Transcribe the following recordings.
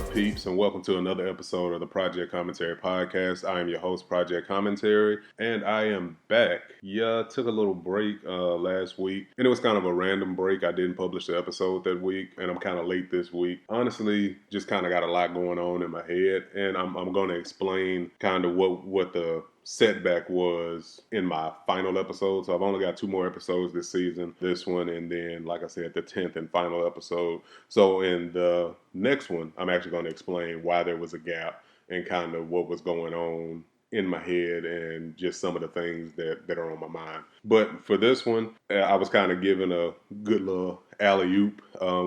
up, peeps, and welcome to another episode of the Project Commentary Podcast. I am your host, Project Commentary, and I am back. Yeah, took a little break last week, and it was kind of a random break. I didn't publish the episode that week, and I'm kind of late this week. Honestly, just kind of got a lot going on in my head, and I'm going to explain kind of what the setback was in my final episode. So I've only got 2 more episodes this season, this one, and then, like I said, the 10th and final episode. So in the next one, I'm actually going to explain why there was a gap and kind of what was going on in my head and just some of the things that are on my mind. But for this one, I was kind of given a good little alley-oop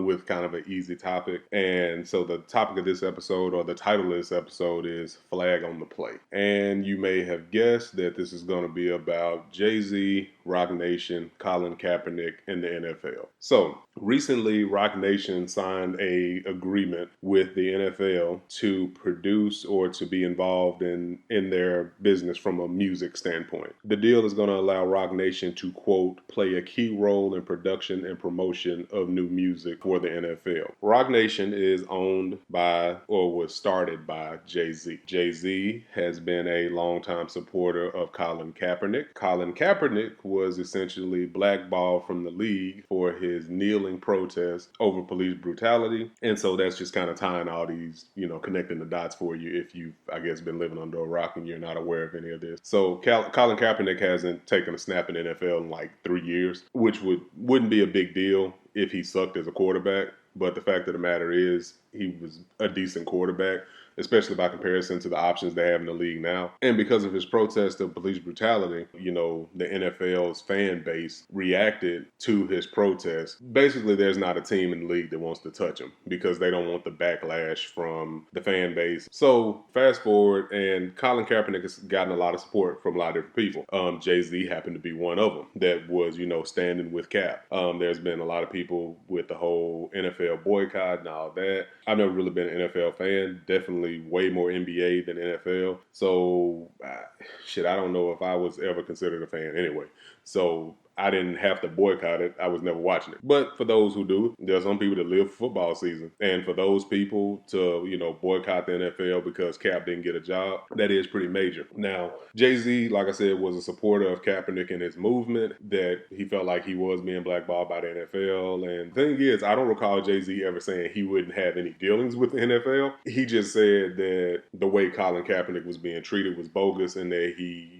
with kind of an easy topic. And so the topic of this episode, or the title of this episode, is Flag on the Play. And you may have guessed that this is going to be about Jay-Z, Roc Nation, Colin Kaepernick, and the NFL. So recently, Roc Nation signed an agreement with the NFL to produce or to be involved in their business from a music standpoint. The deal is going to allow Roc Nation to, quote, play a key role in production and promotion of new music for the NFL. Roc Nation is owned by, or was started by, Jay-Z. Jay-Z has been a longtime supporter of Colin Kaepernick. Colin Kaepernick was essentially blackballed from the league for his kneeling protest over police brutality. And so that's just kind of tying all these, connecting the dots for you if you've, I guess, been living under a rock and you're not aware of any of this. So Colin Kaepernick hasn't taken a snap in the NFL in like 3 years, which wouldn't be a big deal if he sucked as a quarterback. But the fact of the matter is he was a decent quarterback, especially by comparison to the options they have in the league now. And because of his protest of police brutality, the NFL's fan base reacted to his protest. Basically, there's not a team in the league that wants to touch him because they don't want the backlash from the fan base. So fast forward, and Colin Kaepernick has gotten a lot of support from a lot of different people. Jay-Z happened to be one of them that was, standing with Cap. There's been a lot of people with the whole NFL boycott and all that. I've never really been an NFL fan, definitely way more NBA than NFL. So, I don't know if I was ever considered a fan anyway. So I didn't have to boycott it. I was never watching it. But for those who do, there are some people that live for football season. And for those people to, boycott the NFL because Cap didn't get a job, that is pretty major. Now, Jay-Z, like I said, was a supporter of Kaepernick and his movement, that he felt like he was being blackballed by the NFL. And the thing is, I don't recall Jay-Z ever saying he wouldn't have any dealings with the NFL. He just said that the way Colin Kaepernick was being treated was bogus and that he,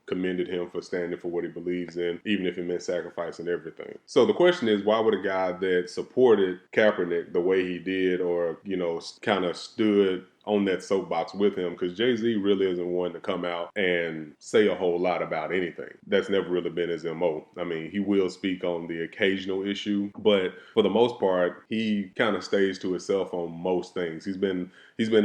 commended him for standing for what he believes in, even if it meant sacrificing everything. So the question is, why would a guy that supported Kaepernick the way he did, or, kind of stood on that soapbox with him, because Jay-Z really isn't one to come out and say a whole lot about anything. That's never really been his MO. I mean, he will speak on the occasional issue, but for the most part, he kind of stays to himself on most things. He's been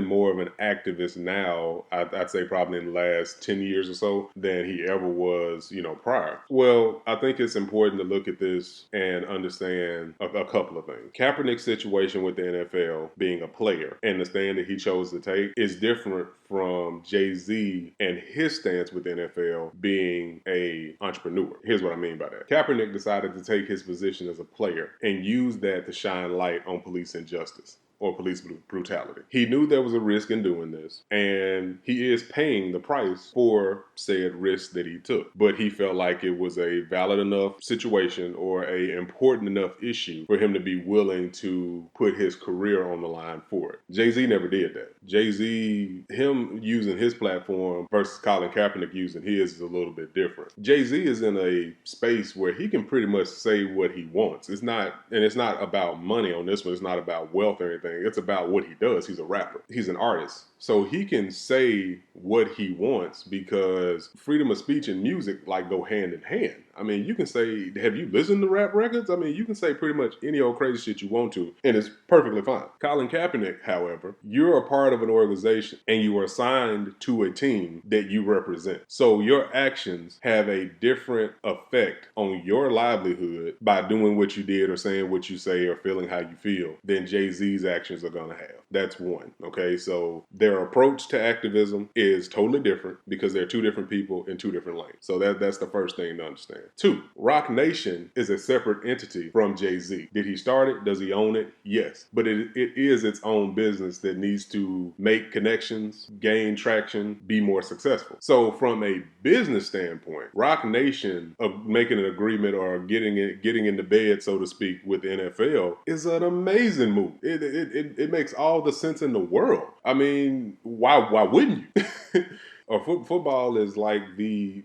more of an activist now, I'd say probably in the last 10 years or so, than he ever was, prior. Well, I think it's important to look at this and understand a couple of things. Kaepernick's situation with the NFL being a player and the stand that he chose to take is different from Jay-Z and his stance with the NFL being a entrepreneur. Here's what I mean by that. Kaepernick decided to take his position as a player and use that to shine light on police injustice or police brutality. He knew there was a risk in doing this, and he is paying the price for said risk that he took. But he felt like it was a valid enough situation or a important enough issue for him to be willing to put his career on the line for it. Jay-Z never did that. Jay-Z, him using his platform versus Colin Kaepernick using his is a little bit different. Jay-Z is in a space where he can pretty much say what he wants. It's not about money on this one. It's not about wealth or anything. It's about what he does. He's a rapper. He's an artist. So he can say what he wants because freedom of speech and music go hand in hand. I mean, you can say, have you listened to rap records? I mean, you can say pretty much any old crazy shit you want to, and it's perfectly fine. Colin Kaepernick, however, you're a part of an organization and you are assigned to a team that you represent. So your actions have a different effect on your livelihood by doing what you did or saying what you say or feeling how you feel than Jay-Z's actions are going to have. That's one. Okay, so their approach to activism is totally different because they're two different people in two different lanes. So that's the first thing to understand. Two, Rock Nation is a separate entity from Jay-Z. Did he start it? Does he own it? Yes. But it is its own business that needs to make connections, gain traction, be more successful. So from a business standpoint, Rock Nation of making an agreement or getting in the bed, so to speak, with the NFL is an amazing move. It makes all the sense in the world. I mean, why wouldn't you? Or football is like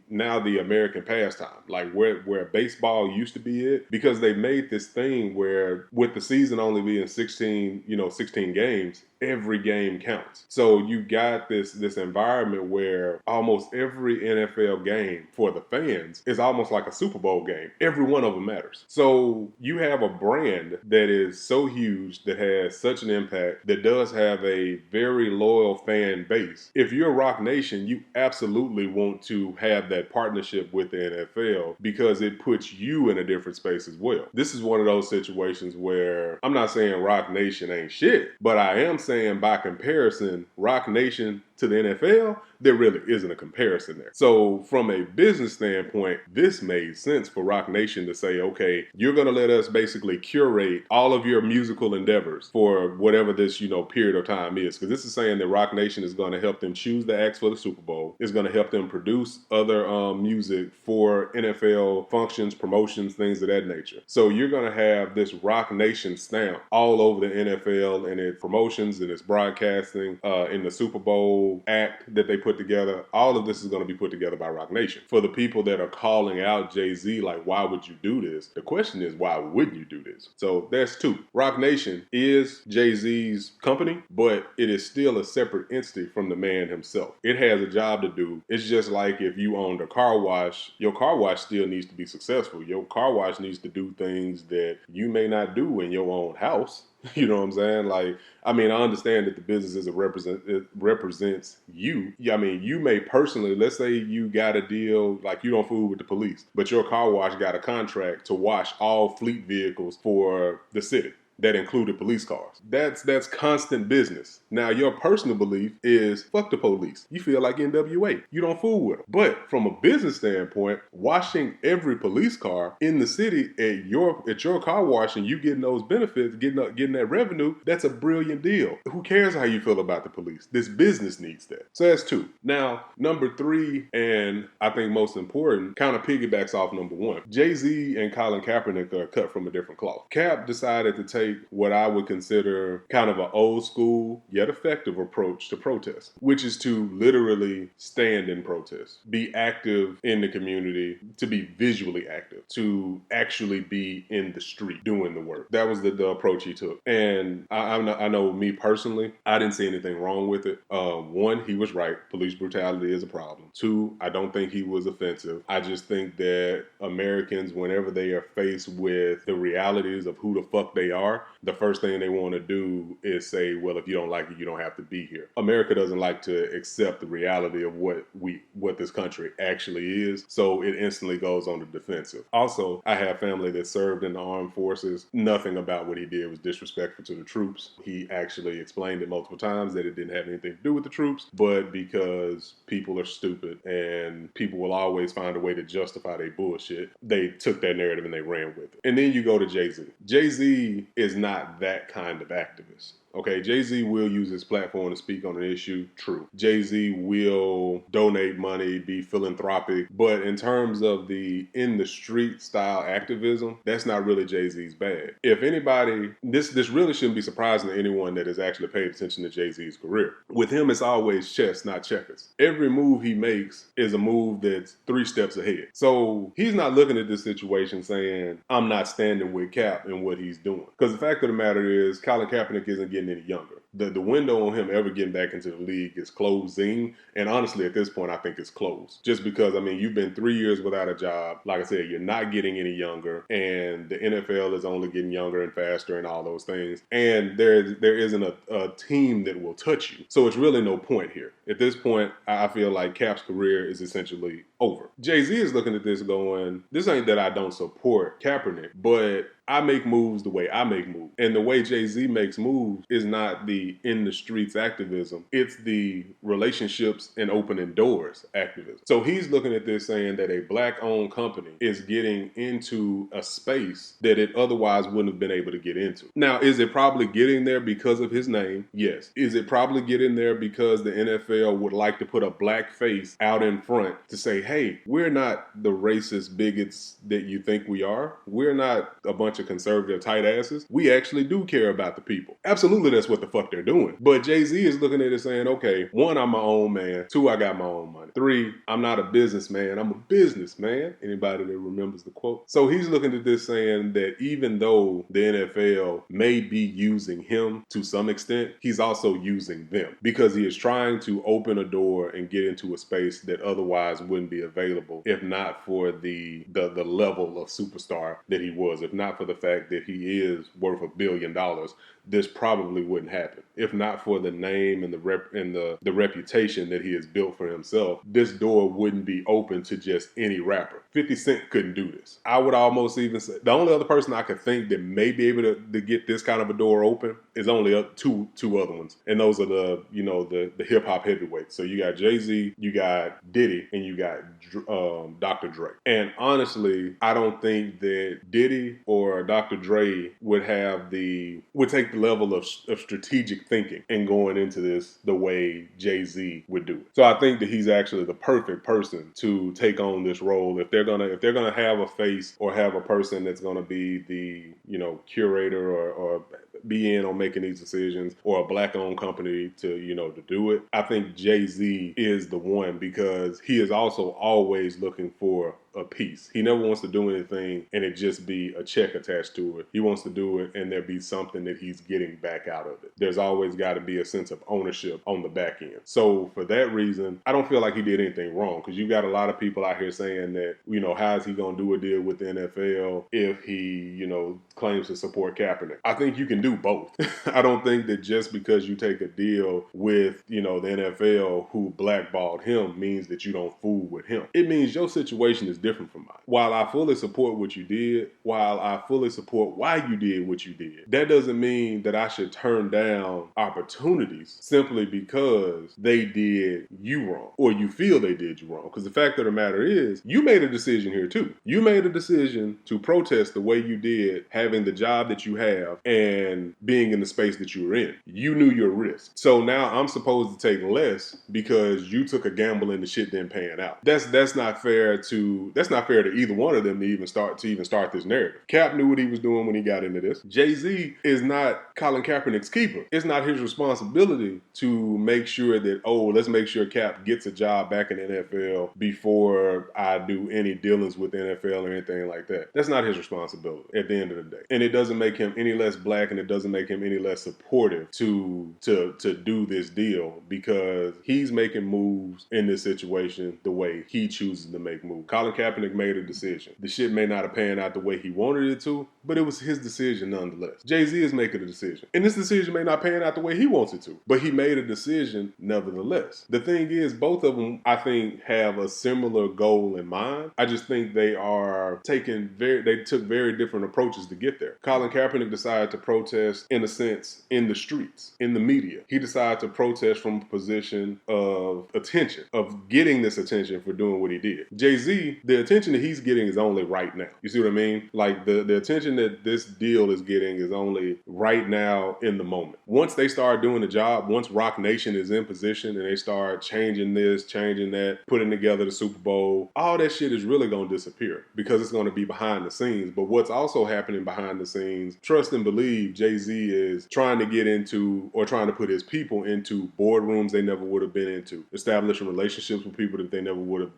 now the American pastime, like where baseball used to be it, because they made this thing where with the season only being 16 games, every game counts. So you got this environment where almost every NFL game for the fans is almost like a Super Bowl game. Every one of them matters. So you have a brand that is so huge, that has such an impact, that does have a very loyal fan base. If you're Rock Nation, you absolutely want to have that partnership with the NFL because it puts you in a different space as well. This is one of those situations where I'm not saying Rock Nation ain't shit, but I am saying by comparison, Rock Nation to the NFL, there really isn't a comparison there. So from a business standpoint, this made sense for Rock Nation to say, okay, you're going to let us basically curate all of your musical endeavors for whatever this, period of time is. Because this is saying that Rock Nation is going to help them choose the acts for the Super Bowl. It's going to help them produce other music for NFL functions, promotions, things of that nature. So you're going to have this Rock Nation stamp all over the NFL and its promotions and its broadcasting in the Super Bowl act that they put together. All of this is going to be put together by Rock Nation. For the people that are calling out Jay-Z, like, why would you do this? The question is, why wouldn't you do this? So that's two. Rock Nation is Jay-Z's company, but it is still a separate entity from the man himself. It has a job to do. It's just like if you owned a car wash, your car wash still needs to be successful. Your car wash needs to do things that you may not do in your own house. You know what I'm saying? Like, I mean, I understand that the business it represents you. I mean, you may personally, let's say you got a deal, like you don't fool with the police, but your car wash got a contract to wash all fleet vehicles for the city. That included police cars. That's constant business. Now, your personal belief is fuck the police. You feel like NWA. You don't fool with them. But from a business standpoint, washing every police car in the city at your car wash and you getting those benefits, getting that revenue, that's a brilliant deal. Who cares how you feel about the police? This business needs that. So that's two. Now, number three, and I think most important, kind of piggybacks off number one. Jay-Z and Colin Kaepernick are cut from a different cloth. Cap decided to take what I would consider kind of an old school yet effective approach to protest, which is to literally stand in protest, be active in the community, to be visually active, to actually be in the street doing the work. That was the approach he took. And I know me personally, I didn't see anything wrong with it. One, he was right. Police brutality is a problem. Two, I don't think he was offensive. I just think that Americans, whenever they are faced with the realities of who the fuck they are, the first thing they want to do is say, well, if you don't like it, you don't have to be here. America doesn't like to accept the reality of what this country actually is, so it instantly goes on the defensive. Also, I have family that served in the armed forces. Nothing about what he did was disrespectful to the troops. He actually explained it multiple times that it didn't have anything to do with the troops, but because people are stupid and people will always find a way to justify their bullshit, they took that narrative and they ran with it. And then you go to Jay-Z. Jay-Z is not that kind of activist. Okay, Jay-Z will use his platform to speak on an issue, true. Jay-Z will donate money, be philanthropic, but in terms of the in-the-street style activism, that's not really Jay-Z's bag. If anybody, this really shouldn't be surprising to anyone that has actually paid attention to Jay-Z's career. With him, it's always chess, not checkers. Every move he makes is a move that's 3 steps ahead. So he's not looking at this situation saying, I'm not standing with Cap in what he's doing. Because the fact of the matter is, Colin Kaepernick isn't getting any younger. The window on him ever getting back into the league is closing. And honestly, at this point, I think it's closed. Just because, I mean, you've been 3 years without a job. Like I said, you're not getting any younger. And the NFL is only getting younger and faster and all those things. And there isn't a team that will touch you. So it's really no point here. At this point, I feel like Cap's career is essentially over. Jay-Z is looking at this going, this ain't that I don't support Kaepernick, but I make moves the way I make moves. And the way Jay-Z makes moves is not the in the streets activism. It's the relationships and opening doors activism. So he's looking at this saying that a black-owned company is getting into a space that it otherwise wouldn't have been able to get into. Now, is it probably getting there because of his name? Yes. Is it probably getting there because the NFL would like to put a black face out in front to say, hey, we're not the racist bigots that you think we are. We're not a bunch of conservative tight asses. We actually do care about the people. Absolutely, that's what the fuck they're doing. But Jay-Z is looking at it saying, okay, one, I'm my own man. Two, I got my own money. Three, I'm not a businessman. I'm a businessman. Anybody that remembers the quote? So he's looking at this saying that even though the NFL may be using him to some extent, he's also using them because he is trying to open a door and get into a space that otherwise wouldn't be available if not for the level of superstar that he was, if not for the fact that he is worth $1 billion. This probably wouldn't happen. If not for the name and the reputation that he has built for himself, this door wouldn't be open to just any rapper. 50 Cent couldn't do this. I would almost even say the only other person I could think that may be able to get this kind of a door open is only two other ones. And those are the hip hop heavyweights. So you got Jay-Z, you got Diddy, and you got Dr. Dre. And honestly, I don't think that Diddy or Dr. Dre would take the level of strategic thinking and going into this the way Jay-Z would do it. So I think that he's actually the perfect person to take on this role. If they're gonna have a face or have a person that's gonna be the curator or be in on making these decisions, or a black-owned company to do it, I think Jay-Z is the one because he is also always looking for a piece. He never wants to do anything and it just be a check attached to it. He wants to do it and there be something that he's getting back out of it. There's always got to be a sense of ownership on the back end. So for that reason, I don't feel like he did anything wrong because you got a lot of people out here saying that, how is he going to do a deal with the NFL if he, claims to support Kaepernick? I think you can do both. I don't think that just because you take a deal with, the NFL who blackballed him means that you don't fool with him. It means your situation is different from mine. While I fully support what you did, while I fully support why you did what you did, that doesn't mean that I should turn down opportunities simply because they did you wrong or you feel they did you wrong. Because the fact of the matter is, you made a decision here too. You made a decision to protest the way you did, having the job that you have and being in the space that you were in. You knew your risk. So now I'm supposed to take less because you took a gamble and the shit didn't pan out. That's not fair to either one of them to even start this narrative. Cap knew what he was doing when he got into this. Jay-Z is not Colin Kaepernick's keeper. It's not his responsibility to make sure that, let's make sure Cap gets a job back in the NFL before I do any dealings with the NFL or anything like that. That's not his responsibility at the end of the day. And it doesn't make him any less black and it doesn't make him any less supportive to do this deal because he's making moves in this situation the way he chooses to make moves. Colin Kaepernick made a decision. The shit may not have panned out the way he wanted it to, but it was his decision nonetheless. Jay-Z is making a decision. And this decision may not pan out the way he wants it to, but he made a decision nevertheless. The thing is, both of them, I think, have a similar goal in mind. I just think they took very different approaches to get there. Colin Kaepernick decided to protest, in a sense, in the streets, in the media. He decided to protest from a position of attention, of getting this attention for doing what he did. Jay-Z, the attention that he's getting is only right now. You see what I mean? Like the attention that this deal is getting is only right now in the moment. Once they start doing the job, once Rock Nation is in position and they start changing this, changing that, putting together the Super Bowl, all that shit is really going to disappear because it's going to be behind the scenes. But what's also happening behind the scenes, trust and believe, Jay-Z is trying to get into or trying to put his people into boardrooms they never would have been into, establishing relationships with people that they never would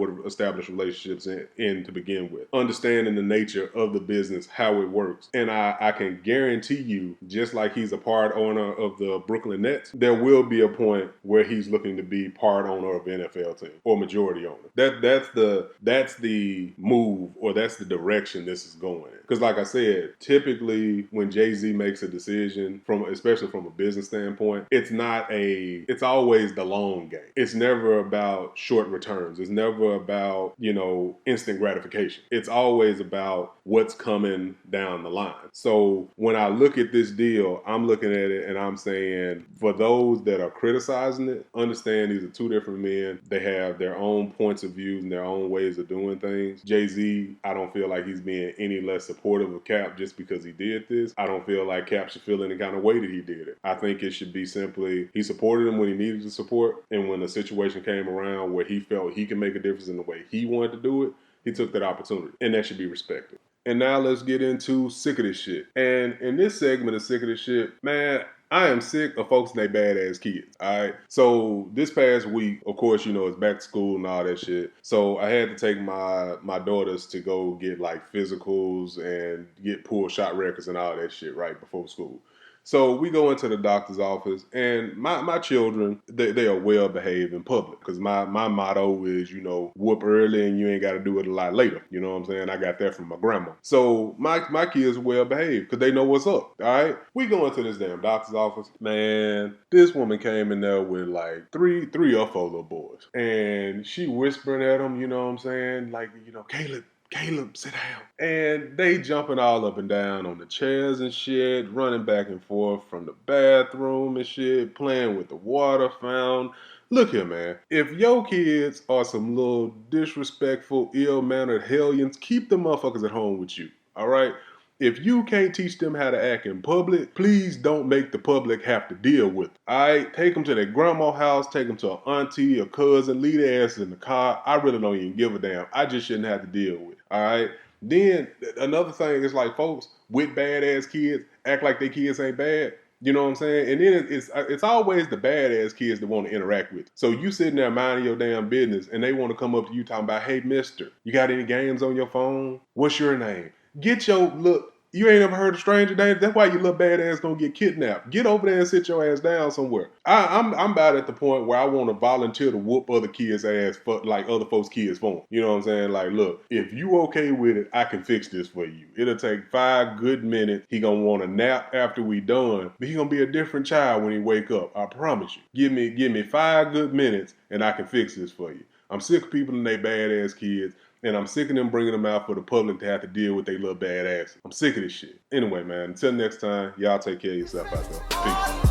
have established relationships in to begin with, understanding the nature of the business, how it works. And I can guarantee you, just like he's a part owner of the Brooklyn Nets, there will be a point where he's looking to be part owner of an NFL team or majority owner. That's the move, or that's the direction this is going in. Because like I said, typically when Jay-Z makes a decision, especially from a business standpoint, it's always the long game. It's never about short returns. It's never about, instant gratification. It's always about what's coming down the line. So when I look at this deal, I'm looking at it and I'm saying, for those that are criticizing it, understand these are two different men. They have their own points of view and their own ways of doing things. Jay-Z, I don't feel like he's being any less supportive of Cap just because he did this. I don't feel like Cap should feel any kind of way that he did it. I think it should be simply, he supported him when he needed to support, and when the situation came around where he felt he can make a difference in the way he wanted to do it, he took that opportunity, and that should be respected. And now let's get into sick of this shit. And in this segment of sick of this shit, man, I am sick of folks and they badass kids, all right? So this past week, of course, it's back to school and all that shit. So I had to take my daughters to go get like physicals and get pull shot records and all that shit right before school. So we go into the doctor's office, and my children, they are well behaved in public, because my motto is, whoop early and you ain't got to do it a lot later. You know what I'm saying? I got that from my grandma. So my kids are well behaved because they know what's up. All right, we go into this damn doctor's office. Man, this woman came in there with like three or four little boys, and she whispering at them. You know what I'm saying? Like, Caleb, sit down. And they jumping all up and down on the chairs and shit, running back and forth from the bathroom and shit, playing with the water fountain. Look here, man. If your kids are some little disrespectful, ill-mannered hellions, keep the motherfuckers at home with you, all right? If you can't teach them how to act in public, please don't make the public have to deal with it. All right? Take them to their grandma's house, take them to an auntie or cousin, leave their asses in the car. I really don't even give a damn. I just shouldn't have to deal with it. All right? Then another thing is like folks with badass kids act like their kids ain't bad. You know what I'm saying? And then it's always the badass kids that want to interact with you. So you sitting there minding your damn business and they want to come up to you talking about, hey, mister, you got any games on your phone? What's your name? Get your look. You ain't ever heard of stranger danger? That's why your little badass gonna get kidnapped. Get over there and sit your ass down somewhere. I'm about at the point where I want to volunteer to whoop other kids' ass for like other folks' kids for them. You know what I'm saying? Like, look, if you okay with it, I can fix this for you. It'll take 5 good minutes. He gonna want a nap after we done, but he gonna be a different child when he wake up. I promise you. Give me 5 good minutes and I can fix this for you. I'm sick of people and they badass kids. And I'm sick of them bringing them out for the public to have to deal with their little bad asses. I'm sick of this shit. Anyway, man, until next time, y'all take care of yourself out there. Peace.